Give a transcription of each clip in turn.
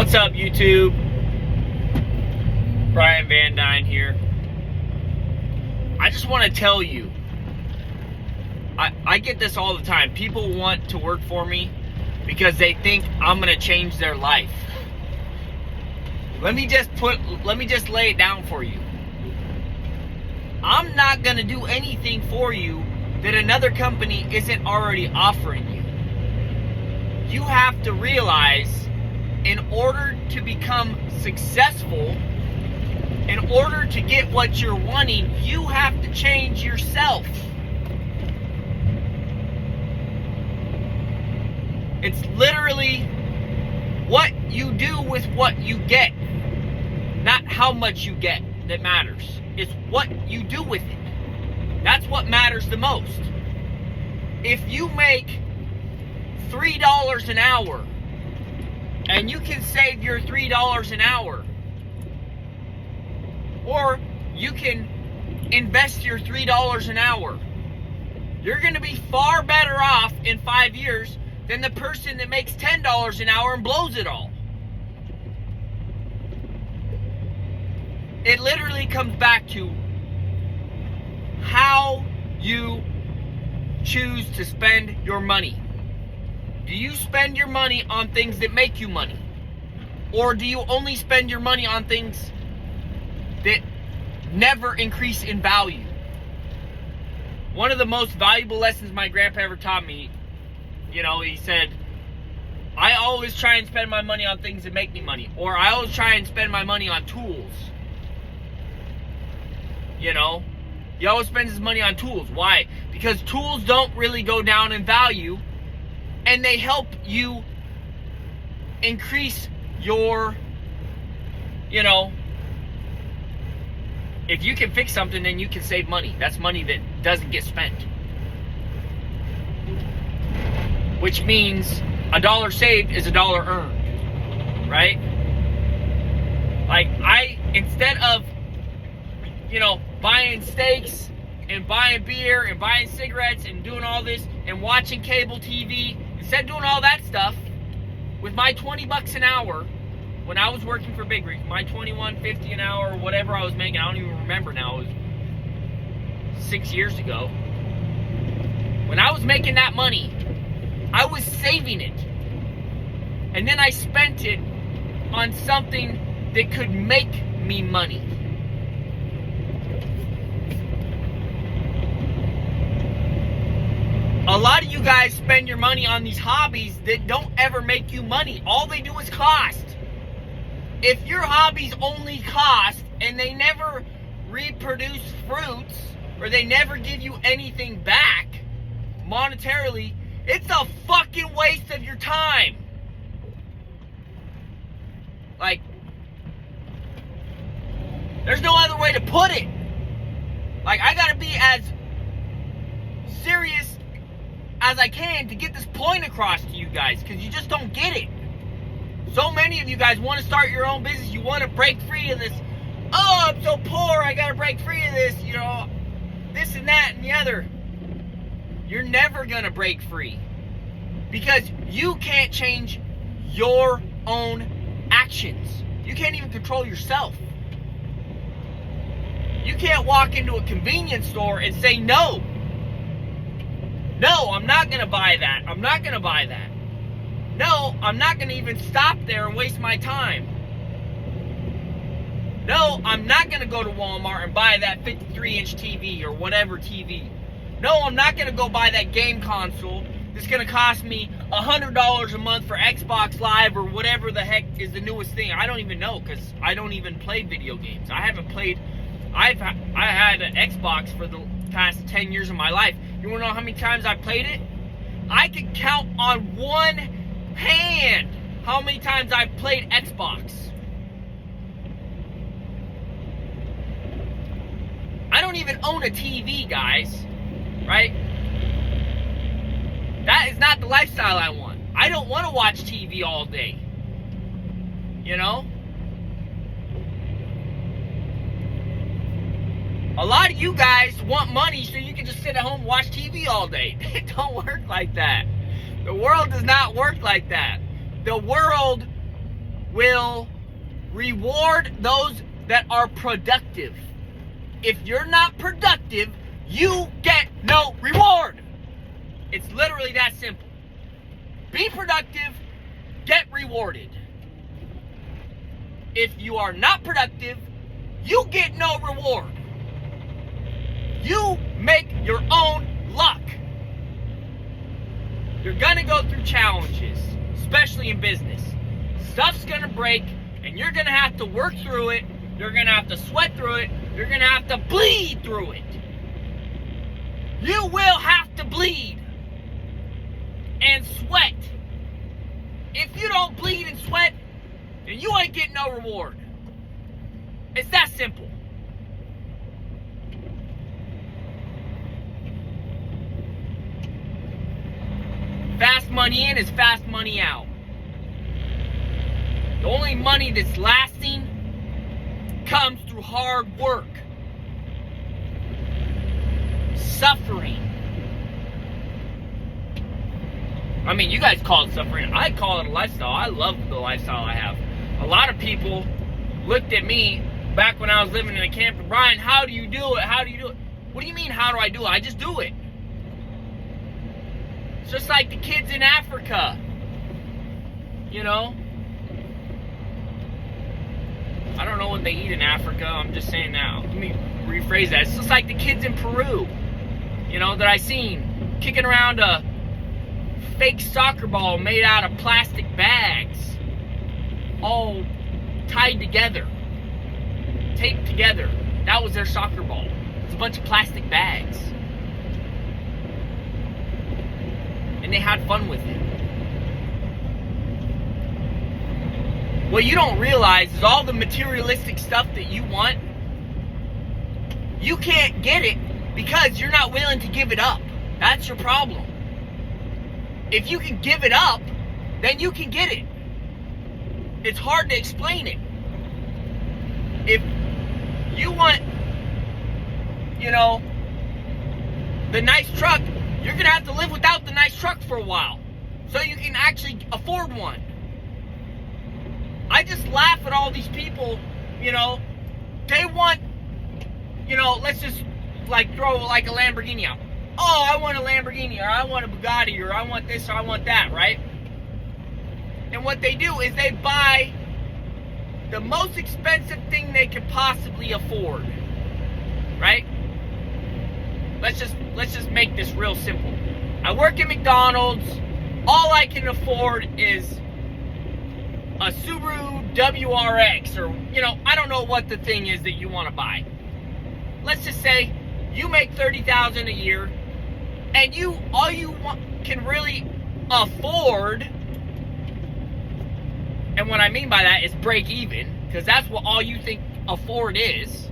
What's up, YouTube? Brian Van Dyne here. I just want to tell you, I get this all the time. People want to work for me because they think I'm going to change their life. Let me just lay it down for you. I'm not going to do anything for you that another company isn't already offering you. You have to realize, in order to become successful, in order to get what you're wanting, you have to change yourself. It's literally what you do with what you get, not how much you get that matters. It's what you do with it. That's what matters the most. If you make $3 an hour, and you can save your $3 an hour, or you can invest your $3 an hour, you're going to be far better off in 5 years than the person that makes $10 an hour and blows it all. It literally comes back to how you choose to spend your money. Do you spend your money on things that make you money? Or do you only spend your money on things that never increase in value? One of the most valuable lessons my grandpa ever taught me, he said, I always try and spend my money on things that make me money. Or I always try and spend my money on tools. He always spends his money on tools. Why? Because tools don't really go down in value, and they help you increase your, if you can fix something, then you can save money. That's money that doesn't get spent. Which means $1 saved is $1 earned, right? Like, instead of, buying steaks and buying beer and buying cigarettes and doing all this and watching cable TV, instead of doing all that stuff, with my $20 an hour, when I was working for Big Rig, my $21.50 an hour, or whatever I was making, I don't even remember now, it was 6 years ago. When I was making that money, I was saving it. And then I spent it on something that could make me money. A lot of you guys spend your money on these hobbies that don't ever make you money. All they do is cost. If your hobbies only cost and they never reproduce fruits, or they never give you anything back monetarily, it's a fucking waste of your time. Like, there's no other way to put it. Like, I gotta be as serious as I can to get this point across to you guys, because you just don't get it. So many of you guys want to start your own business. You want to break free of this. Oh, I'm so poor, I gotta break free of this, this and that and the other. You're never gonna break free, because you can't change your own actions. You can't even control yourself. You can't walk into a convenience store and say no. No, I'm not going to buy that. I'm not going to buy that. No, I'm not going to even stop there and waste my time. No, I'm not going to go to Walmart and buy that 53-inch TV or whatever TV. No, I'm not going to go buy that game console that's going to cost me $100 a month for Xbox Live or whatever the heck is the newest thing. I don't even know, because I don't even play video games. I had an Xbox for the past 10 years of my life. You want to know how many times I played it? I could count on one hand how many times I've played Xbox. I don't even own a TV, guys. Right? That is not the lifestyle I want. I don't want to watch TV all day. A lot of you guys want money so you can just sit at home and watch TV all day. It don't work like that. The world does not work like that. The world will reward those that are productive. If you're not productive, you get no reward. It's literally that simple. Be productive, get rewarded. If you are not productive, you get no reward. You make your own luck. You're gonna go through challenges, especially in business. Stuff's gonna break, and you're gonna have to work through it. You're gonna have to sweat through it. You're gonna have to bleed through it. You will have to bleed and sweat. If you don't bleed and sweat, then you ain't getting no reward. It's that simple. Fast money in is fast money out. The only money that's lasting comes through hard work, suffering. I mean, you guys call it suffering. I call it a lifestyle. I love the lifestyle I have. A lot of people looked at me back when I was living in a camper. Brian, how do you do it? How do you do it? What do you mean, how do I do it? I just do it. It's just like the kids in Africa. You know? I don't know what they eat in Africa. I'm just saying now. Let me rephrase that. It's just like the kids in Peru, you know, that I seen kicking around a fake soccer ball made out of plastic bags, all tied together, taped together. That was their soccer ball. It's a bunch of plastic bags. And they had fun with it. What you don't realize is all the materialistic stuff that you want, you can't get it because you're not willing to give it up. That's your problem. If you can give it up, then you can get it. It's hard to explain it. If you want, you know, the nice truck, you're going to have to live without the nice truck for a while so you can actually afford one. I just laugh at all these people, you know, they want, you know, let's just like throw like a Lamborghini out. Oh, I want a Lamborghini, or I want a Bugatti, or I want this, or I want that, right? And what they do is they buy the most expensive thing they could possibly afford, right? Let's just make this real simple. I work at McDonald's. All I can afford is a Subaru WRX, or, you know, I don't know what the thing is that you want to buy. Let's just say you make $30,000 a year, and all you can really afford, and what I mean by that is break even, because that's what all you think afford is.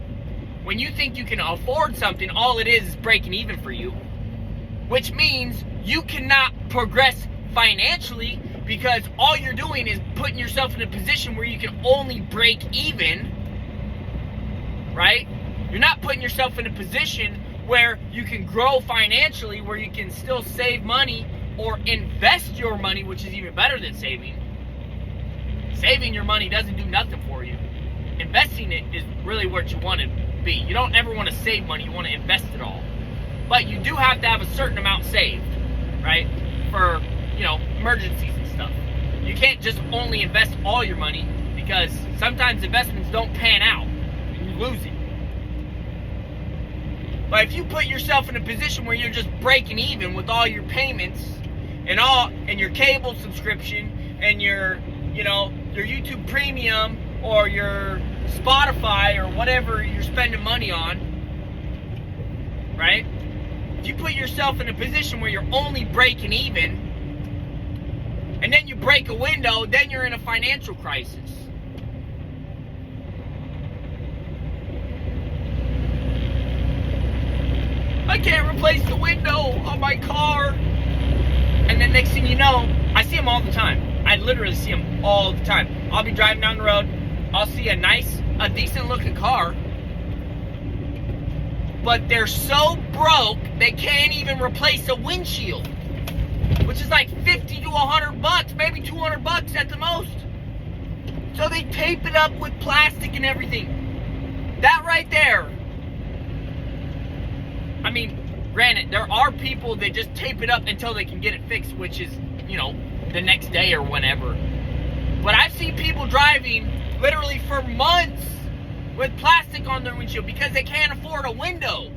When you think you can afford something, all it is breaking even for you, which means you cannot progress financially, because all you're doing is putting yourself in a position where you can only break even, right? You're not putting yourself in a position where you can grow financially, where you can still save money or invest your money, which is even better than saving. Saving your money doesn't do nothing for you. Investing it is really what you want to be. You don't ever want to save money, you want to invest it all. But you do have to have a certain amount saved, right? For, you know, emergencies and stuff. You can't just only invest all your money, because sometimes investments don't pan out and you lose it. But if you put yourself in a position where you're just breaking even with all your payments and your cable subscription and your, you know, your YouTube Premium or your Spotify or whatever you're spending money on, right? If you put yourself in a position where you're only breaking even, and then you break a window, then you're in a financial crisis. I can't replace the window on my car. And then next thing you know, I see them all the time. I literally see them all the time. I'll be driving down the road. I'll see a decent looking car. But they're so broke, they can't even replace a windshield. Which is like $50 to $100, maybe $200 at the most. So they tape it up with plastic and everything. That right there. I mean, granted, there are people that just tape it up until they can get it fixed, which is, you know, the next day or whenever. But I've seen people driving literally for months with plastic on their windshield because they can't afford a window.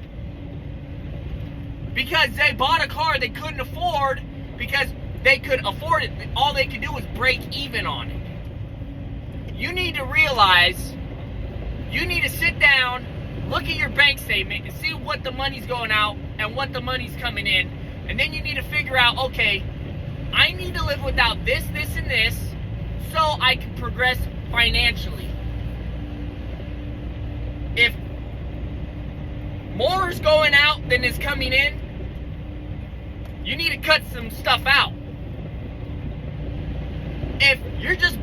Because they bought a car they couldn't afford because they could afford it. All they could do was break even on it. You need to realize, you need to sit down, look at your bank statement and see what the money's going out and what the money's coming in. And then you need to figure out, okay, I need to live without this, this, and this so I can progress financially. If more is going out than is coming in, you need to cut some stuff out. If you're just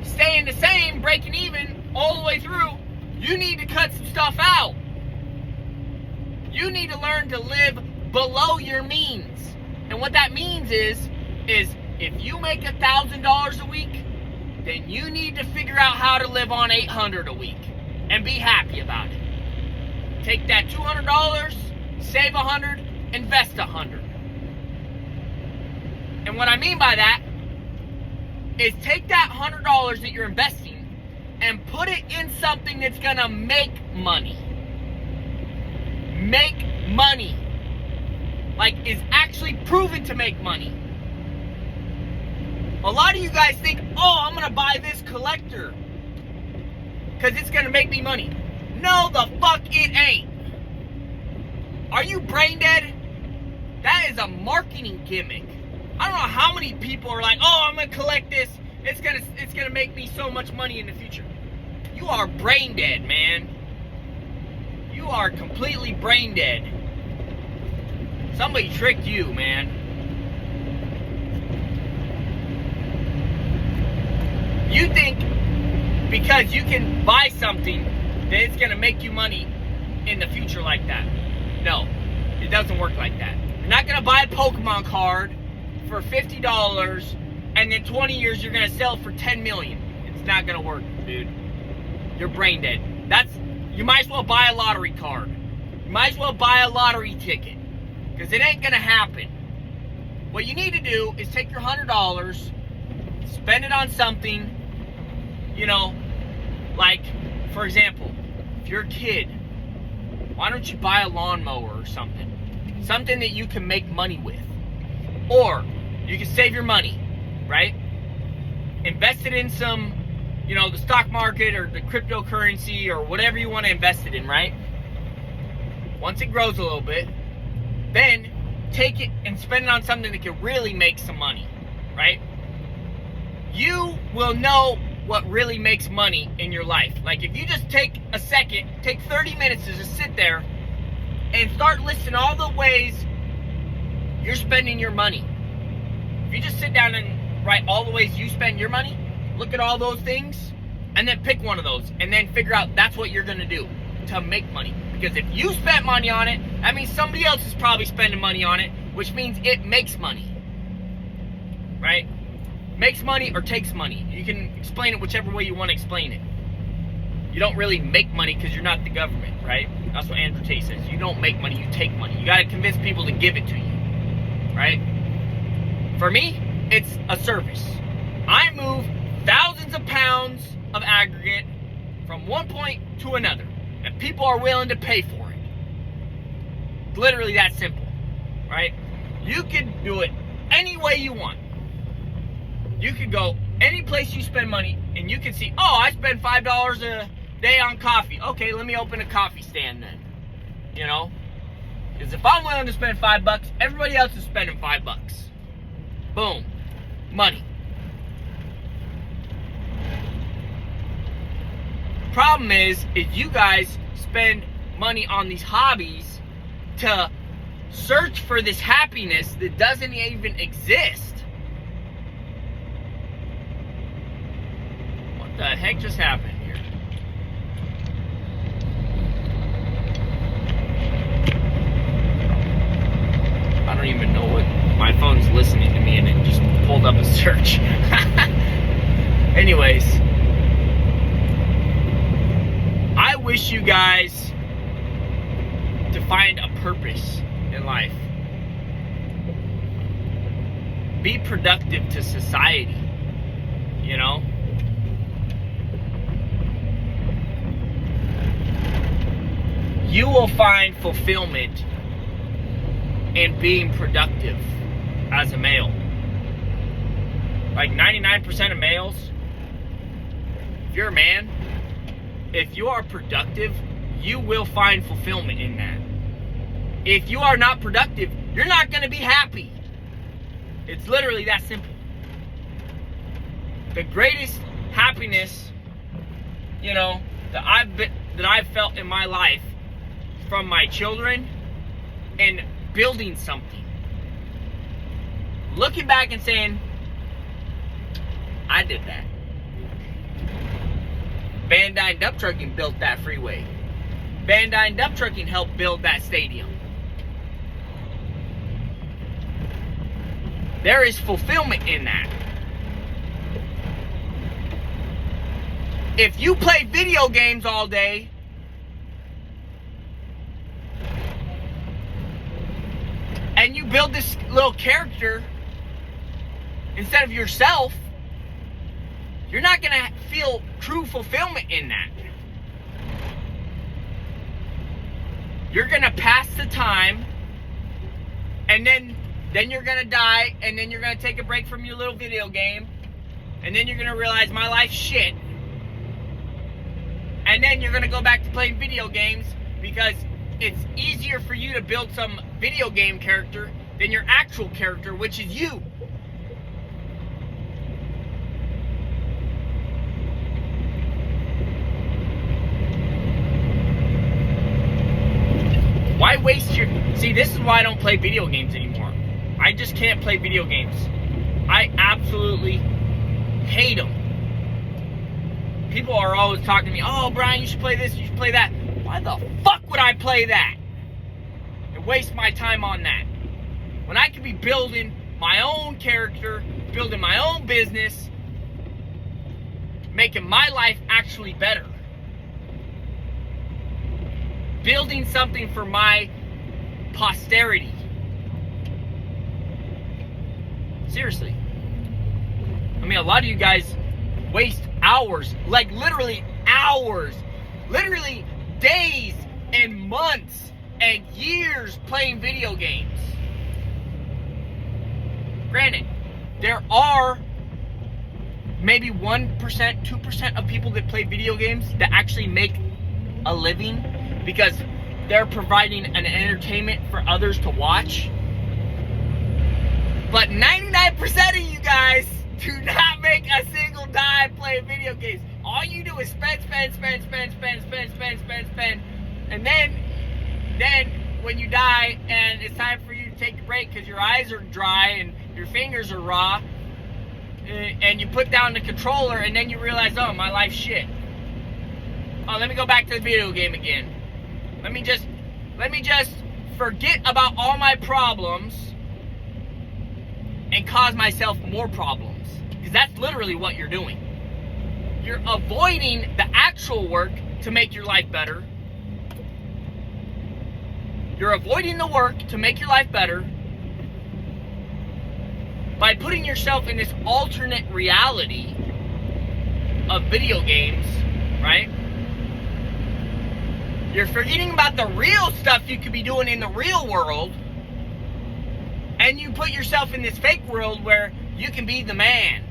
staying the same, breaking even all the way through, you need to cut some stuff out. You need to learn to live below your means. And what that means is if you make $1,000 a week, then you need to figure out how to live on $800 a week and be happy about it. Take that $200, save $100, invest $100. And what I mean by that is take that $100 that you're investing and put it in something that's gonna make money. Make money. Like, is actually proven to make money. A lot of you guys think, oh, I'm gonna buy this collector because it's gonna make me money. No, the fuck it ain't. Are you brain dead? That is a marketing gimmick. I don't know how many people are like, oh, I'm gonna collect this. It's gonna make me so much money in the future. You are brain dead, man. You are completely brain dead. Somebody tricked you, man. You think because you can buy something that it's gonna make you money in the future like that. No, it doesn't work like that. You're not gonna buy a Pokemon card for $50 and in 20 years you're gonna sell for $10 million. It's not gonna work, dude. You're brain dead. You might as well buy a lottery card. You might as well buy a lottery ticket. Because it ain't gonna happen. What you need to do is take your $100, spend it on something, you know, like, for example, if you're a kid, why don't you buy a lawnmower or something? Something that you can make money with. Or, you can save your money, right? Invest it in some, you know, the stock market or the cryptocurrency or whatever you want to invest it in, right? Once it grows a little bit, then take it and spend it on something that can really make some money, right? You will know what really makes money in your life. Like, if you just take a second, take 30 minutes to just sit there and start listing all the ways you're spending your money. If you just sit down and write all the ways you spend your money, look at all those things, and then pick one of those, and then figure out that's what you're gonna do to make money. Because if you spent money on it, that means somebody else is probably spending money on it, which means it makes money. Right? Makes money or takes money. You can explain it whichever way you want to explain it. You don't really make money because you're not the government, right? That's what Andrew Tate says. You don't make money, you take money. You got to convince people to give it to you. Right? For me, it's a service. I move thousands of pounds of aggregate from one point to another. And people are willing to pay for it. It's literally that simple, right? You can do it any way you want. You could go any place you spend money, and you can see, oh, I spend $5 a day on coffee. Okay, let me open a coffee stand then. You know? Because if I'm willing to spend $5, everybody else is spending $5. Boom. Money. Problem is you guys spend money on these hobbies to search for this happiness that doesn't even exist. What the heck just happened here? I don't even know what. My phone's listening to me and it just pulled up a search. Anyways. wish you guys to find a purpose in life. Be productive to society, you know? You will find fulfillment in being productive as a male. Like 99% of males, if you're a man, if you are productive, you will find fulfillment in that. If you are not productive, you're not going to be happy. It's literally that simple. The greatest happiness, you know, that I've felt in my life from my children and building something. Looking back and saying, I did that. Van Dyne Dump Trucking built that freeway. Van Dyne Dump Trucking helped build that stadium. There is fulfillment in that. If you play video games all day, and you build this little character instead of yourself, you're not going to feel true fulfillment in that. You're going to pass the time, and then you're going to die, and then you're going to take a break from your little video game, and then you're going to realize my life's shit. And then you're going to go back to playing video games because it's easier for you to build some video game character than your actual character, which is you. Why waste your... See, this is why I don't play video games anymore. I just can't play video games. I absolutely hate them. People are always talking to me, oh, Brian, you should play this, you should play that. Why the fuck would I play that and waste my time on that when I could be building my own character, building my own business, making my life actually better, building something for my posterity? Seriously. I mean, a lot of you guys waste hours, like literally hours, literally days and months and years playing video games. Granted, there are maybe 1%, 2% of people that play video games that actually make a living because they're providing an entertainment for others to watch. But 99% of you guys do not make a single dime playing video games. All you do is spend. And then when you die and it's time for you to take a break because your eyes are dry and your fingers are raw, and you put down the controller and then you realize, oh, my life's shit. Oh, let me go back to the video game again. Let me just forget about all my problems and cause myself more problems. Because that's literally what you're doing. You're avoiding the actual work to make your life better. You're avoiding the work to make your life better by putting yourself in this alternate reality of video games, right? You're forgetting about the real stuff you could be doing in the real world, and you put yourself in this fake world where you can be the man.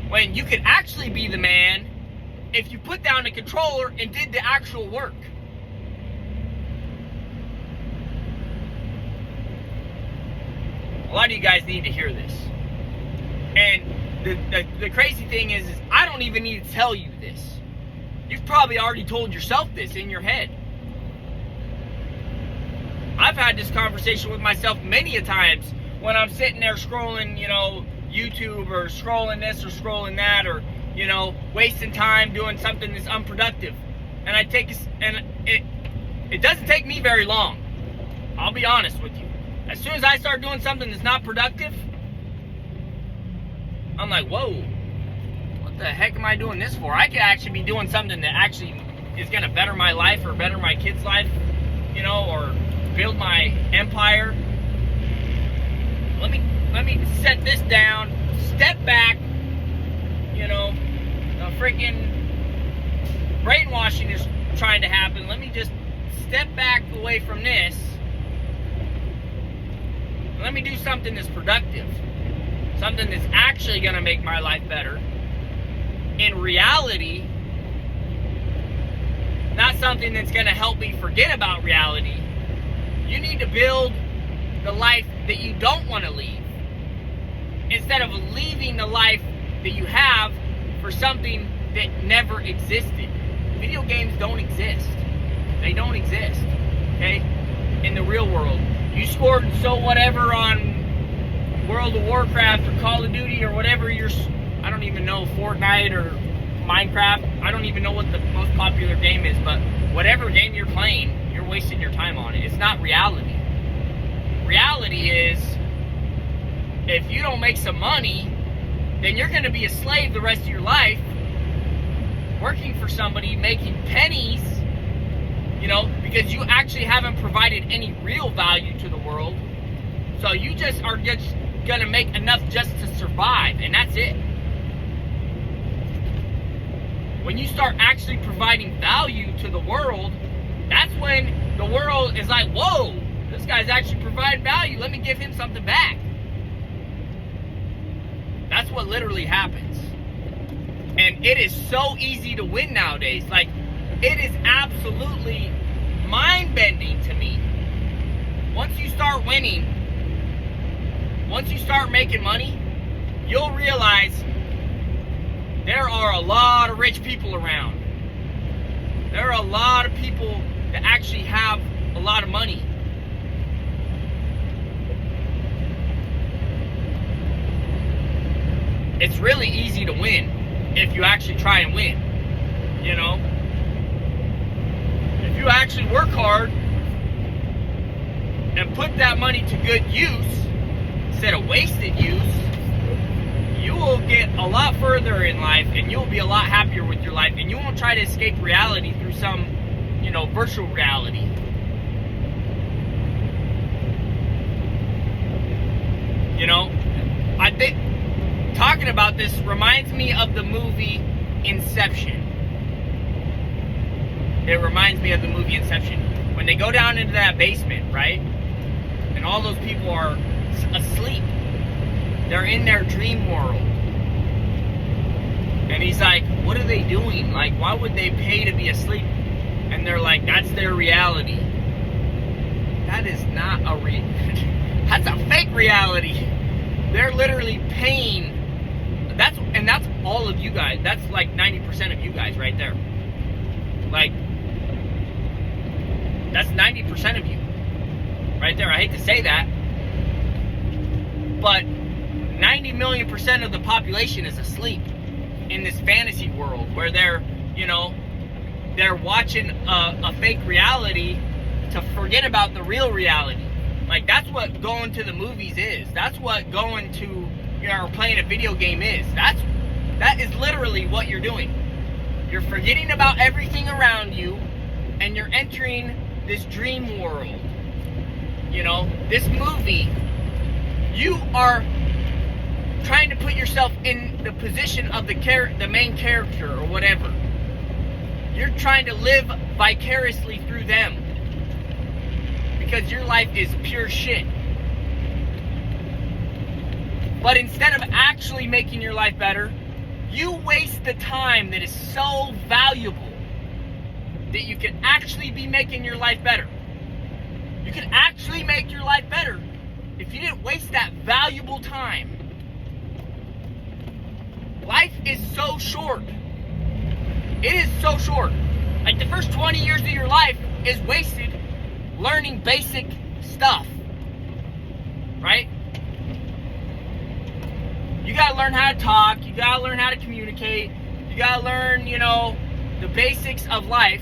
When you could actually be the man if you put down the controller and did the actual work. A lot of you guys need to hear this. And the crazy thing is I don't even need to tell you this. You've probably already told yourself this in your head. I've had this conversation with myself many a times when I'm sitting there scrolling, YouTube or scrolling this or scrolling that, or, wasting time doing something that's unproductive. And it doesn't take me very long. I'll be honest with you. As soon as I start doing something that's not productive, I'm like, whoa, what the heck am I doing this for? I could actually be doing something that actually is going to better my life or better my kid's life, you know, or build my empire. Let me set this down, step back, you know, the freaking brainwashing is trying to happen. Let me just step back away from this. Let me do something that's productive. Something that's actually going to make my life better. In reality, not something that's going to help me forget about reality. You need to build the life that you don't want to leave, instead of leaving the life that you have for something that never existed. Video games don't exist. They don't exist, okay? In the real world. You scored so whatever on World of Warcraft or Call of Duty or whatever I don't even know, Fortnite or Minecraft. I don't even know what the most popular game is, but whatever game you're playing, you're wasting your time on it. It's not reality. Reality is, if you don't make some money, then you're going to be a slave the rest of your life, working for somebody, making pennies, you know, because you actually haven't provided any real value to the world. So you just are just going to make enough just to survive, and that's it. When you start actually providing value to the world, that's when the world is like, whoa, this guy's actually providing value. Let me give him something back. That's what literally happens. And it is so easy to win nowadays. Like, it is absolutely mind-bending to me. Once you start winning, once you start making money, you'll realize there are a lot of rich people around. There are a lot of people that actually have a lot of money. It's really easy to win if you actually try and win, you know? If you actually work hard and put that money to good use instead of wasted use, you will get a lot further in life, and you'll be a lot happier with your life, and you won't try to escape reality through some, you know, virtual reality. You know, I think talking about this reminds me of the movie Inception. It reminds me of the movie Inception. When they go down into that basement, right? And all those people are asleep. They're in their dream world. And he's like, what are they doing? Like, why would they pay to be asleep? And they're like, that's their reality. That is not a that's a fake reality. They're literally paying. That's all of you guys. That's like 90% of you guys right there. Like, that's 90% of you right there. I hate to say that, but 90 million% of the population is asleep in this fantasy world where they're, you know, they're watching a fake reality to forget about the real reality. Like, that's what going to the movies is. That's what going to, you know, or playing a video game is. That is literally what you're doing. You're forgetting about everything around you, and you're entering this dream world. You know, this movie, you are trying to put yourself in the position of the main character or whatever. You're trying to live vicariously through them because your life is pure shit. But instead of actually making your life better, you waste the time that is so valuable that you can actually be making your life better. You can actually make your life better if you didn't waste that valuable time. Life is so short. It is so short. Like, the first 20 years of your life is wasted learning basic stuff. Right? You gotta learn how to talk. You gotta learn how to communicate. You gotta learn, you know, the basics of life.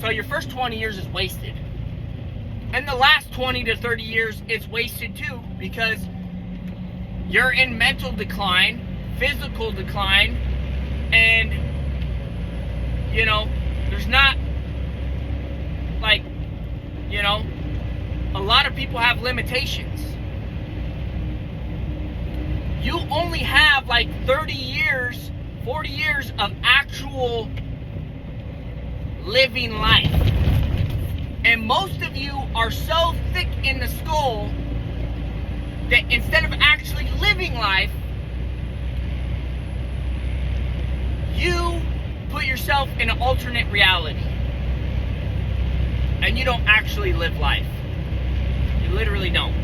So your first 20 years is wasted. And the last 20 to 30 years is wasted too, because you're in mental decline, physical decline, And, you know, there's not, like, you know, a lot of people have limitations. You only have like 30 years, 40 years of actual living life. And most of you are so thick in the skull that instead of actually living life, you put yourself in an alternate reality. And you don't actually live life. You literally don't.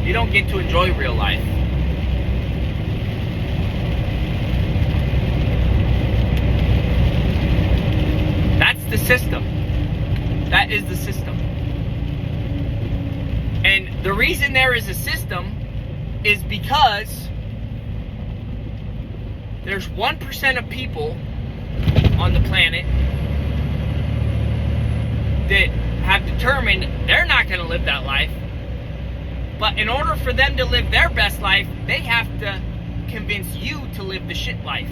You don't get to enjoy real life. That's the system. That is the system. And the reason there is a system is because there's 1% of people on the planet that have determined they're not going to live that life. But in order for them to live their best life, they have to convince you to live the shit life.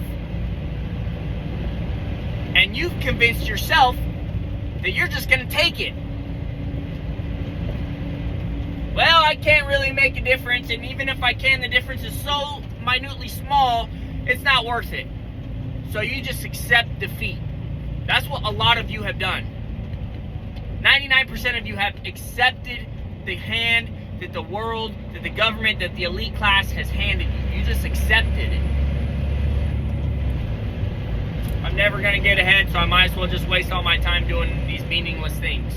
And you've convinced yourself that you're just going to take it. Well, I can't really make a difference, and even if I can, the difference is so minutely small, it's not worth it. So you just accept defeat. That's what a lot of you have done. 99% of you have accepted the hand that the world, that the government, that the elite class has handed you. You just accepted it. I'm never going to get ahead, so I might as well just waste all my time doing these meaningless things.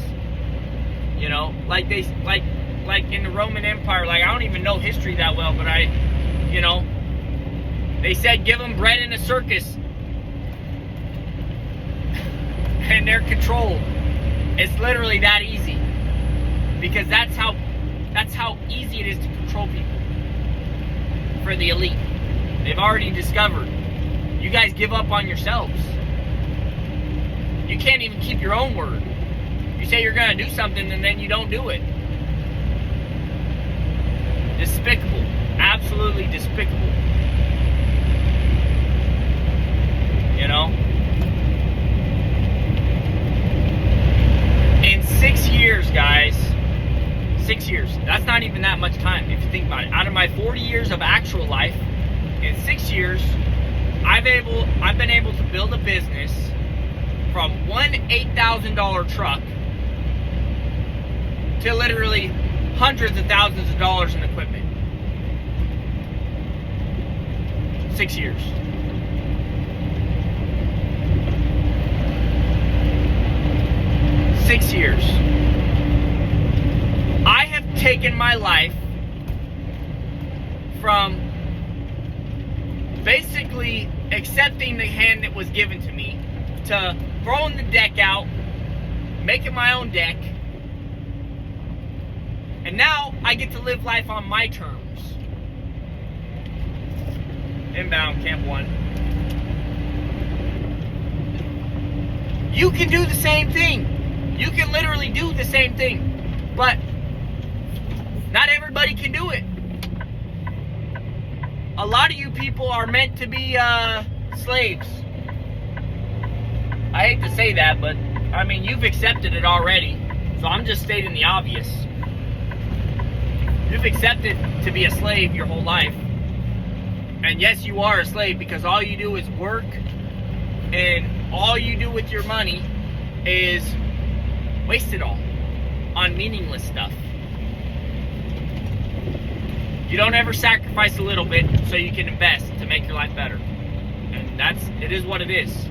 You know, like in the Roman Empire, like I don't even know history that well, but you know, they said give them bread in a circus. And they're controlled. It's literally that easy. Because that's how easy it is to control people. For the elite. They've already discovered. You guys give up on yourselves. You can't even keep your own word. You say you're going to do something and then you don't do it. Despicable. Absolutely despicable. You know? In 6 years, guys, 6 years, that's not even that much time if you think about it. Out of my 40 years of actual life, in 6 years, I've been able to build a business from one $8,000 truck to literally hundreds of thousands of dollars in equipment. 6 years. I have taken my life from basically accepting the hand that was given to me to throwing the deck out, making my own deck, and now I get to live life on my terms. Inbound, Camp 1. You can do the same thing. You can literally do the same thing. But not everybody can do it. A lot of you people are meant to be slaves. I hate to say that, but I mean, you've accepted it already. So I'm just stating the obvious. You've accepted to be a slave your whole life. And yes, you are a slave because all you do is work, and all you do with your money is waste it all on meaningless stuff. You don't ever sacrifice a little bit so you can invest to make your life better. And it is what it is.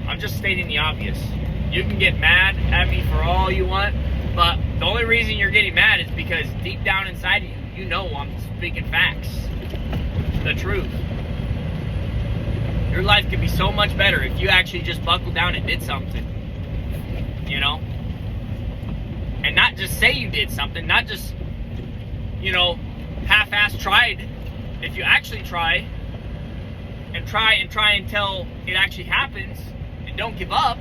I'm just stating the obvious. You can get mad at me for all you want, but the only reason you're getting mad is because deep down inside of you, you know I'm speaking facts. The truth. Your life could be so much better if you actually just buckled down and did something. You know? And not just say you did something, not just, you know, half-ass tried. If you actually try until it actually happens, and don't give up,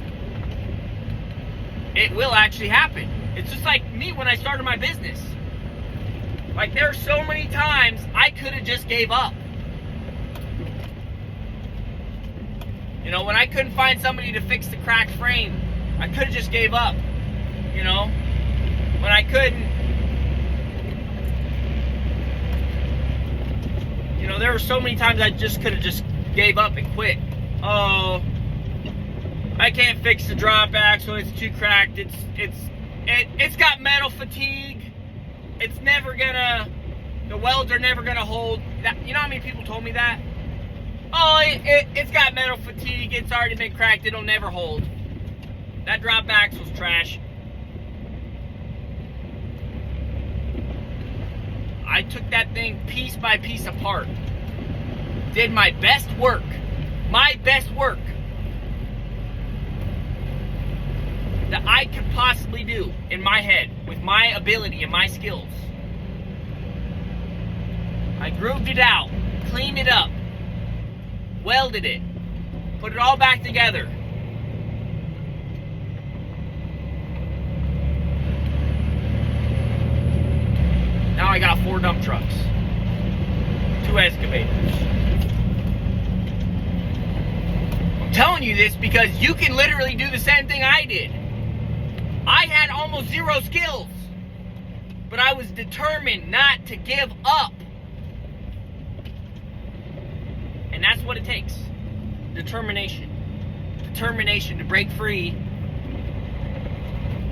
it will actually happen. It's just like me when I started my business. Like, there are so many times I could have just gave up. You know, when I couldn't find somebody to fix the cracked frame, I could have just gave up. You know, when I couldn't, you know, there were so many times I just could have just gave up and quit. Oh, I can't fix the drop axle, it's too cracked, it's got metal fatigue, it's never gonna, the welds are never gonna hold. That, you know how many people told me that? Oh, it's got metal fatigue, it's already been cracked, it'll never hold. That drop axle's trash. I took that thing piece by piece apart. Did my best work. My best work that I could possibly do in my head with my ability and my skills. I grooved it out, cleaned it up, welded it, put it all back together. Now I got 4 dump trucks, 2 excavators. I'm telling you this because you can literally do the same thing I did. I had almost 0 skills, but I was determined not to give up. And that's what it takes. Determination. Determination to break free.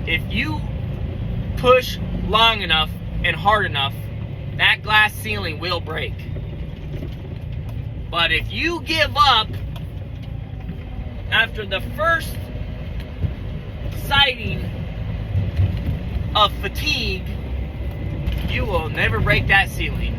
If you push long enough and hard enough, that glass ceiling will break. But if you give up after the first sighting of fatigue, you will never break that ceiling.